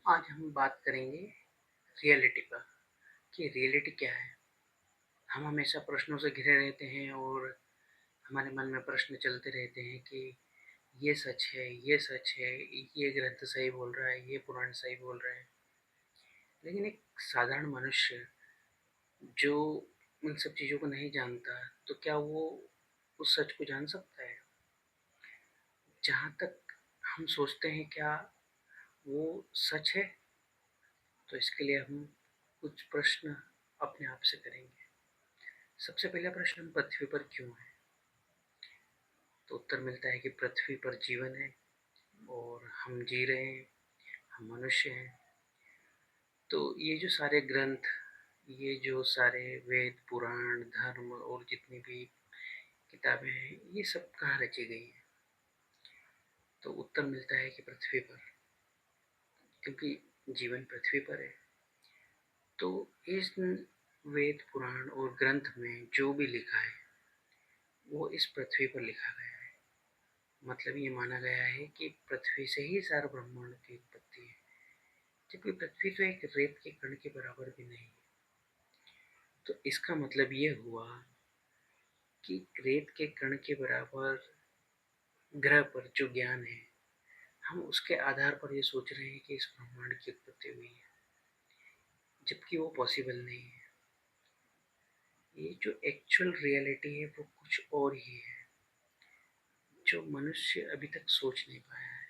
आज हम बात करेंगे रियलिटी पर कि रियलिटी क्या है। हम हमेशा प्रश्नों से घिरे रहते हैं और हमारे मन में प्रश्न चलते रहते हैं कि ये सच है, ये सच है, ये ग्रंथ सही बोल रहा है, ये पुराण सही बोल रहा है। लेकिन एक साधारण मनुष्य जो उन सब चीज़ों को नहीं जानता, तो क्या वो उस सच को जान सकता है? जहाँ तक हम सोचते हैं, क्या वो सच है? तो इसके लिए हम कुछ प्रश्न अपने आप से करेंगे। सबसे पहला प्रश्न, हम पृथ्वी पर क्यों हैं? तो उत्तर मिलता है कि पृथ्वी पर जीवन है और हम जी रहे हैं, हम मनुष्य हैं। तो ये जो सारे ग्रंथ, ये जो सारे वेद, पुराण, धर्म और जितनी भी किताबें हैं, ये सब कहाँ रची गई हैं? तो उत्तर मिलता है कि पृथ्वी पर, क्योंकि जीवन पृथ्वी पर है। तो इस वेद, पुराण और ग्रंथ में जो भी लिखा है वो इस पृथ्वी पर लिखा गया है। मतलब ये माना गया है कि पृथ्वी से ही सारा ब्रह्मांड की उत्पत्ति है, जबकि पृथ्वी तो एक रेत के कण के बराबर भी नहीं है। तो इसका मतलब ये हुआ कि रेत के कण के बराबर ग्रह पर जो ज्ञान है, हम उसके आधार पर ये सोच रहे हैं कि इस ब्रह्मांड की उत्पत्ति हुई है, जबकि वो पॉसिबल नहीं है। ये जो एक्चुअल रियलिटी है वो कुछ और ही है, जो मनुष्य अभी तक सोच नहीं पाया है।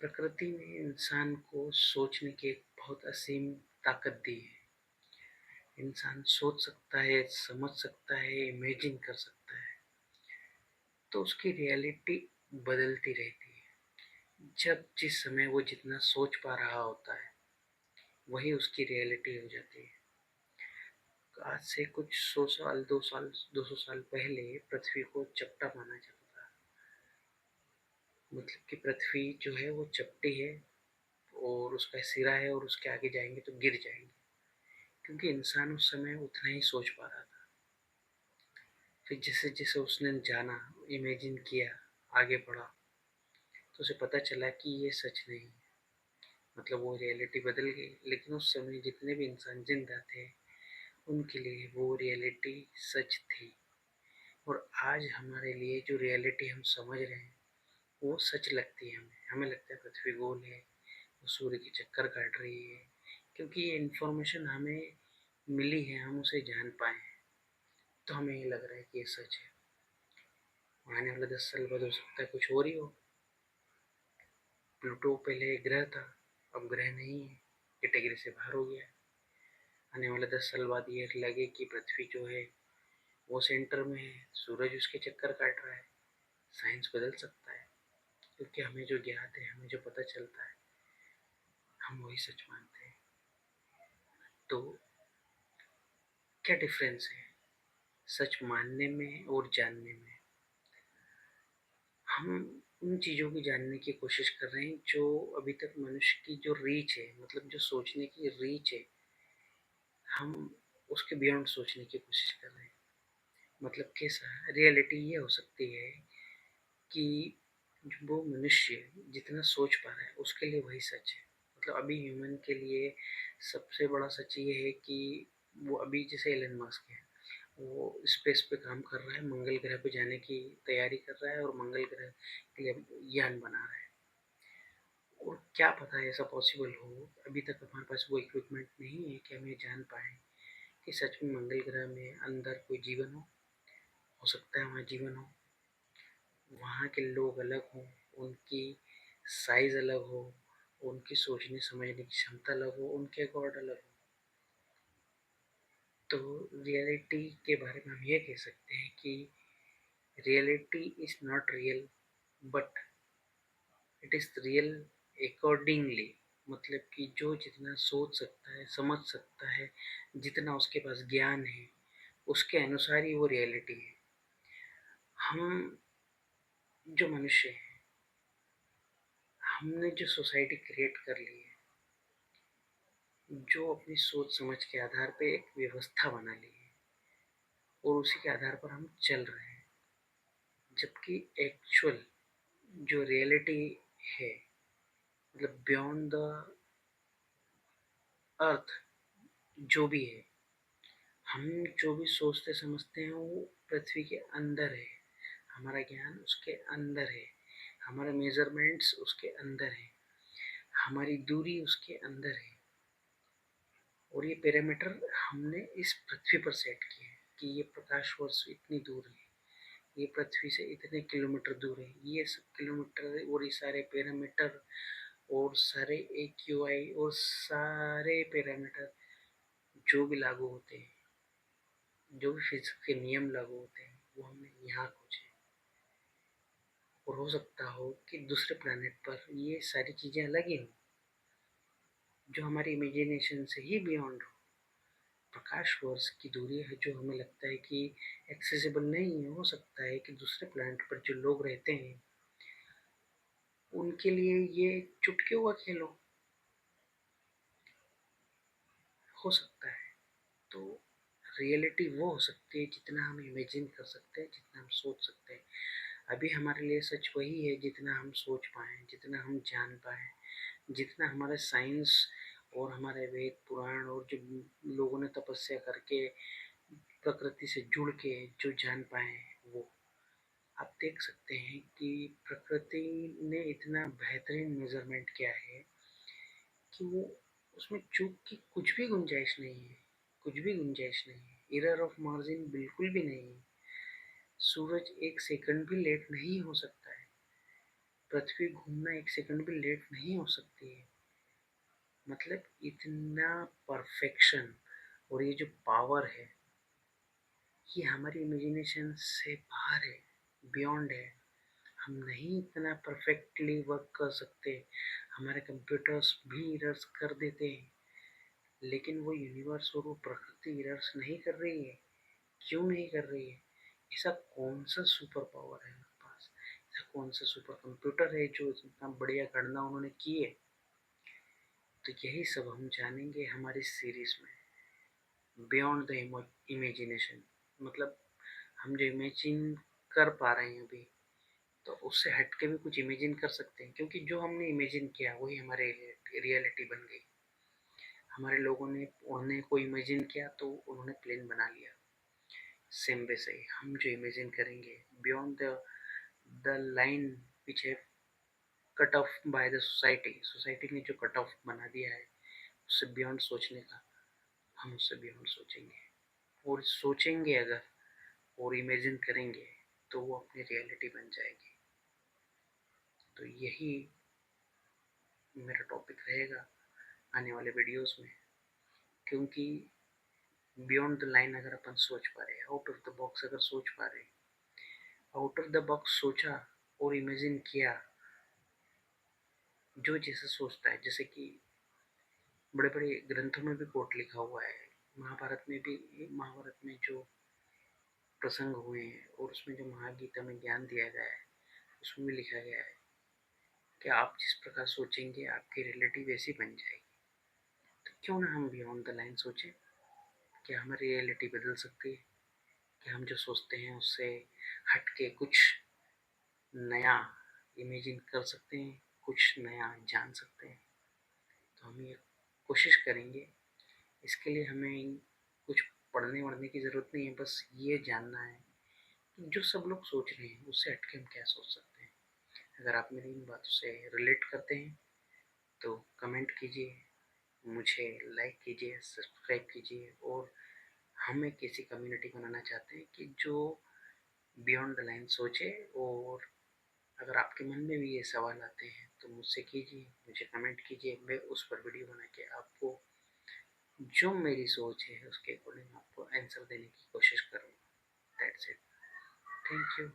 प्रकृति ने इंसान को सोचने की एक बहुत असीम ताकत दी है। इंसान सोच सकता है, समझ सकता है, इमेजिन कर सकता है। तो उसकी रियलिटी बदलती रहती है। जब जिस समय वो जितना सोच पा रहा होता है, वही उसकी रियलिटी हो जाती है। आज से कुछ 100 साल, 200 साल, 200 साल पहले पृथ्वी को चपटा माना जाता था। मतलब कि पृथ्वी जो है वो चपटी है और उसका सिरा है और उसके आगे जाएंगे तो गिर जाएंगे, क्योंकि इंसान उस समय उतना ही सोच पा रहा था। फिर जैसे जैसे उसने जाना, इमेजिन किया, आगे बढ़ा, तो उसे पता चला कि ये सच नहीं है। मतलब वो रियलिटी बदल गई, लेकिन उस समय जितने भी इंसान जिंदा थे, उनके लिए वो रियलिटी सच थी। और आज हमारे लिए जो रियलिटी हम समझ रहे हैं वो सच लगती है। हमें हमें लगता है पृथ्वी गोल है, वो सूर्य की चक्कर काट रही है, क्योंकि ये इन्फॉर्मेशन हमें मिली है, हम उसे जान पाए हैं। तो हमें ये लग रहा है कि ये सच है। आने वाले 10 साल बाद हो सकता है कुछ और ही हो। प्लूटो पहले एक ग्रह था, अब ग्रह नहीं है, कैटेगरी से बाहर हो गया। आने वाले 10 साल बाद ये लगे कि पृथ्वी जो है वो सेंटर में है, सूरज उसके चक्कर काट रहा है। साइंस बदल सकता है, क्योंकि हमें जो ज्ञात है, हमें जो पता चलता है, हम वही सच मानते हैं। तो क्या डिफरेंस है सच मानने में और जानने में? हम उन चीज़ों की जानने की कोशिश कर रहे हैं जो अभी तक मनुष्य की जो रीच है, मतलब जो सोचने की रीच है, हम उसके बियॉन्ड सोचने की कोशिश कर रहे हैं। मतलब कैसा रियलिटी ये हो सकती है कि वो मनुष्य जितना सोच पा रहा है उसके लिए वही सच है। मतलब अभी ह्यूमन के लिए सबसे बड़ा सच ये है कि वो अभी जैसे एलन मस्क है, वो स्पेस पे काम कर रहा है, मंगल ग्रह पे जाने की तैयारी कर रहा है और मंगल ग्रह के लिए यान बना रहा है। और क्या पता है ऐसा पॉसिबल हो, अभी तक हमारे पास वो इक्विपमेंट नहीं है कि हम ये जान पाए कि सच में मंगल ग्रह में अंदर कोई जीवन हो सकता है वहाँ जीवन हो, वहाँ के लोग अलग हों, उनकी साइज अलग हो, उनकी सोचने समझने की क्षमता अलग हो, उनके गॉड अलग हो। तो रियलिटी के बारे में हम ये कह सकते हैं कि reality is not real, but it is real accordingly. मतलब कि जो जितना सोच सकता है, समझ सकता है, जितना उसके पास ज्ञान है, उसके अनुसार ही वो रियलिटी है। हम जो मनुष्य हैं, हमने जो सोसाइटी क्रिएट कर ली है, जो अपनी सोच समझ के आधार पे एक व्यवस्था बना ली है और उसी के आधार पर हम चल रहे हैं, जबकि एक्चुअल जो रियलिटी है, मतलब बियॉन्ड द अर्थ जो भी है, हम जो भी सोचते समझते हैं वो पृथ्वी के अंदर है, हमारा ज्ञान उसके अंदर है, हमारे मेजरमेंट्स उसके अंदर है, हमारी दूरी उसके अंदर है। और ये पैरामीटर हमने इस पृथ्वी पर सेट किए हैं कि ये प्रकाश वर्ष इतनी दूर है, ये पृथ्वी से इतने किलोमीटर दूर है। ये सब किलोमीटर और ये सारे पैरामीटर और सारे AQI और सारे पैरामीटर जो भी लागू होते हैं, जो भी फिजिक्स के नियम लागू होते हैं, वो हमने यहाँ खोजे। और हो सकता हो कि दूसरे प्लैनेट पर ये सारी चीज़ें अलग ही हों, जो हमारी इमेजिनेशन से ही बियॉन्ड हो। प्रकाश वर्ष की दूरी है जो हमें लगता है कि एक्सेसिबल नहीं है, हो सकता है कि दूसरे प्लैनेट पर जो लोग रहते हैं उनके लिए ये चुटकियों का खेल हो सकता है। तो रियलिटी वो हो सकती है जितना हम इमेजिन कर सकते हैं, जितना हम सोच सकते हैं। अभी हमारे लिए सच वही है जितना हम सोच पाएँ, जितना हम जान पाएँ, जितना हमारे साइंस और हमारे वेद पुराण और जो लोगों ने तपस्या करके प्रकृति से जुड़ के जो जान पाए वो। आप देख सकते हैं कि प्रकृति ने इतना बेहतरीन मेजरमेंट किया है कि वो उसमें चूक की कुछ भी गुंजाइश नहीं है, कुछ भी गुंजाइश नहीं है, एरर ऑफ मार्जिन बिल्कुल भी नहीं है। सूरज एक सेकंड भी लेट नहीं हो सकता है, पृथ्वी घूमना एक सेकंड भी लेट नहीं हो सकती है। मतलब इतना परफेक्शन और ये जो पावर है ये हमारी इमेजिनेशन से बाहर है, बियॉन्ड है। हम नहीं इतना परफेक्टली वर्क कर सकते, हमारे कंप्यूटर्स भी एरर्स कर देते हैं, लेकिन वो यूनिवर्स और वो प्रकृति एरर्स नहीं कर रही है। क्यों नहीं कर रही है? ऐसा कौन सा सुपर पावर है उनके पास, ऐसा कौन सा सुपर कंप्यूटर है जो इतना बढ़िया गणना उन्होंने की है? तो यही सब हम जानेंगे हमारी सीरीज में, बियॉन्ड द इमेजिनेशन। मतलब हम जो इमेजिन कर पा रहे हैं अभी, तो उससे हट के भी कुछ इमेजिन कर सकते हैं, क्योंकि जो हमने इमेजिन किया वही हमारे रियलिटी बन गई। हमारे लोगों ने उड़ने को इमेजिन किया तो उन्होंने प्लेन बना लिया। सेम वैसे ही हम जो इमेजिन करेंगे बियॉन्ड द लाइन विच है cut off by the society, society ने जो कट ऑफ बना दिया है उससे बियॉन्ड सोचने का, हम उससे बियॉन्ड सोचेंगे। और सोचेंगे अगर और इमेजिन करेंगे तो वो अपनी रियलिटी बन जाएगी। तो यही मेरा टॉपिक रहेगा आने वाले वीडियोस में, क्योंकि बियॉन्ड द लाइन अगर अपन सोच पा रहे हैं, आउट ऑफ द बॉक्स अगर सोच पा रहे हैं, आउट ऑफ द बॉक्स सोचा और इमेजिन किया, जो जैसे सोचता है, जैसे कि बड़े बड़े ग्रंथों में भी कोट लिखा हुआ है, महाभारत में भी, महाभारत में जो प्रसंग हुए हैं और उसमें जो महागीता में ज्ञान दिया गया है उसमें भी लिखा गया है कि आप जिस प्रकार सोचेंगे आपकी रियलिटी वैसी बन जाएगी। तो क्यों ना हम बियॉन्ड द लाइन सोचें कि हमारी रियलिटी बदल सकती है, कि हम जो सोचते हैं उससे हट के कुछ नया इमेजिन कर सकते हैं, कुछ नया जान सकते हैं। तो हम ये कोशिश करेंगे। इसके लिए हमें कुछ पढ़ने वढ़ने की ज़रूरत नहीं है, बस ये जानना है कि जो सब लोग सोच रहे हैं उससे हट के हम क्या सोच सकते हैं। अगर आप मेरी इन बातों से रिलेट करते हैं तो कमेंट कीजिए, मुझे लाइक कीजिए, सब्सक्राइब कीजिए। और हम एक ऐसी कम्युनिटी बनाना चाहते हैं कि जो बियॉन्ड द लाइन सोचे। और अगर आपके मन में भी ये सवाल आते हैं तो मुझसे कीजिए, मुझे कमेंट कीजिए, मैं उस पर वीडियो बना के आपको जो मेरी सोच है उसके अकॉर्डिंग आपको आंसर देने की कोशिश करूँगा। That's it. Thank you.